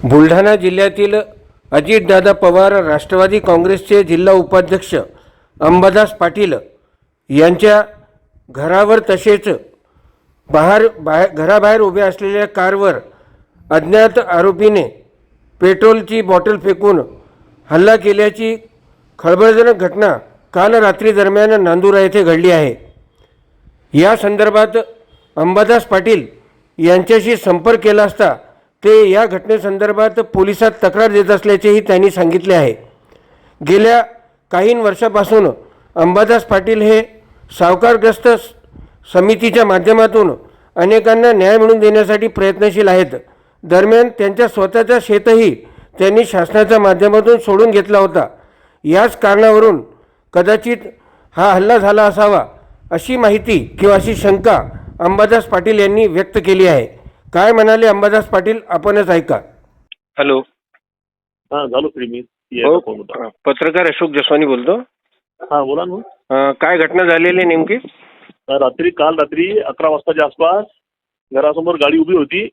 बुलढाणा जिल्ह्यातील अजितदादा पवार राष्ट्रवादी काँग्रेसचे जिल्हा उपाध्यक्ष अंबादास पाटील यांच्या घरावर तसेच घराबाहेर उभ्या असलेल्या कारवर अज्ञात आरोपीने पेट्रोलची बॉटल फेकून हल्ला केल्याची खळबळजनक घटना काल रात्री दरम्यान नांदुरा येथे घडली आहे। या संदर्भात अंबादास पाटील यांच्याशी संपर्क केला असता ते या घटनेसंदर्भात पोलिसात तक्रार देत असल्याचेही त्यांनी सांगितले आहे। गेल्या काही वर्षापासून अंबादास पाटील हे सावकारग्रस्त समितीच्या माध्यमातून अनेकांना न्याय मिळवून देण्यासाठी प्रयत्नशील आहेत। दरम्यान त्यांच्या स्वतःचा शेतही त्यांनी शासनाच्या माध्यमातून सोडून घेतला होता। याच कारणावरून कदाचित हा हल्ला झाला असावा अशी माहिती किंवा अशी शंका अंबादास पाटील यांनी व्यक्त केली आहे। काय म्हणाले अंबादास पाटील आपणच ऐका। हॅलो, हा झालो फ्री मी पत्रकार अशोक जसवानी बोलतो। हा बोला ना। काय घटना झालेली नेमकी? काल रात्री 11 वाजताच्या आसपास घरासमोर गाडी उभी होती।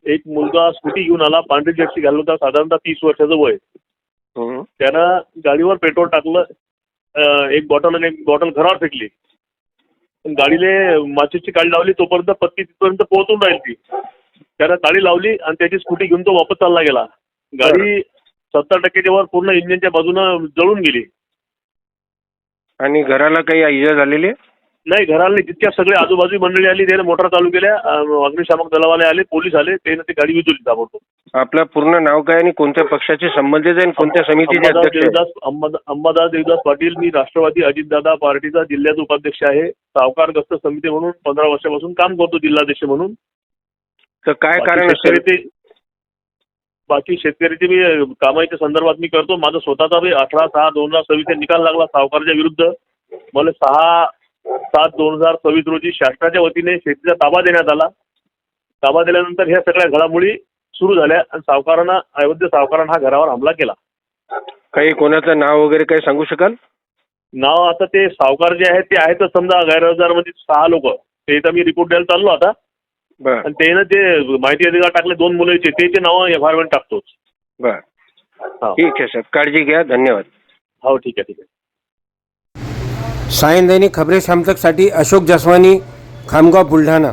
एक मुलगा स्कूटी घेऊन आला, पांढरी जर्सी घालून होता, साधारणतः 30 वर्षाचं वय। त्यानं गाडीवर पेट्रोल टाकलं, एक बॉटल घरावर फेकली। गाडीले माचीची काडी लावली, तोपर्यंत पत्ती तिथपर्यंत पोहोचून राहील ती। त्यानं काडी लावली आणि त्याची स्कूटी घेऊन तो वापस चालला गेला। गाडी 70% वर पूर्ण इंजिनच्या बाजूनं जळून गेली। आणि घराला काही इजा झालेली? नाही, घराला जितक्या सगळे आजूबाजू मंडळी आली, त्याने मोटर चालू केल्या, अग्निशामक दलावाले आले, पोलीस आले, त्याने ती गाडी विजवली ताबडतोब। आपलं पूर्ण नाव काय आणि कोणत्या पक्षाचे संबंधित आहे आणि कोणत्या समितीचे अध्यक्ष? अंबादास देवदास पाटील। मी राष्ट्रवादी अजितदादा पार्टीचा जिल्ह्याचा उपाध्यक्ष आहे। सावकारग्रस्त समिती म्हणून 15 वर्षापासून काम करतो, जिल्हाध्यक्ष म्हणून। तर काय कारण असेल? बाकी शेतकऱ्याचे मी कामाच्या संदर्भात मी करतो। माझा स्वतःचा 18/6/2026 निकाल लागला सावकारच्या विरुद्ध। मला 6/7/2026 रोजी शासनाच्या वतीने शेतीचा ताबा देण्यात आला। ताबा दिल्यानंतर ह्या सगळ्या घडामोडी सुरू झाल्या आणि अयोध्या सावकारांना हा घरावर हमला केला। काही कोणाचं नाव वगैरे काही सांगू शकाल? नाव आता ते सावकार जे आहेत ते आहेतच, समजा गैरहजरमध्ये 6 लोक। ते तर मी रिपोर्ट द्यायला चाललो आता। आणि त्यानं ते माहिती अधिकार टाकले 2 मुलांचे, त्याचे नाव FIR टाकतोच। बर, ठीक आहे सर, काळजी घ्या, धन्यवाद। हो, ठीक आहे। सायन दैनिक खबरे शामतकसाठी अशोक जसवानी, खामगाव, बुलढाणा।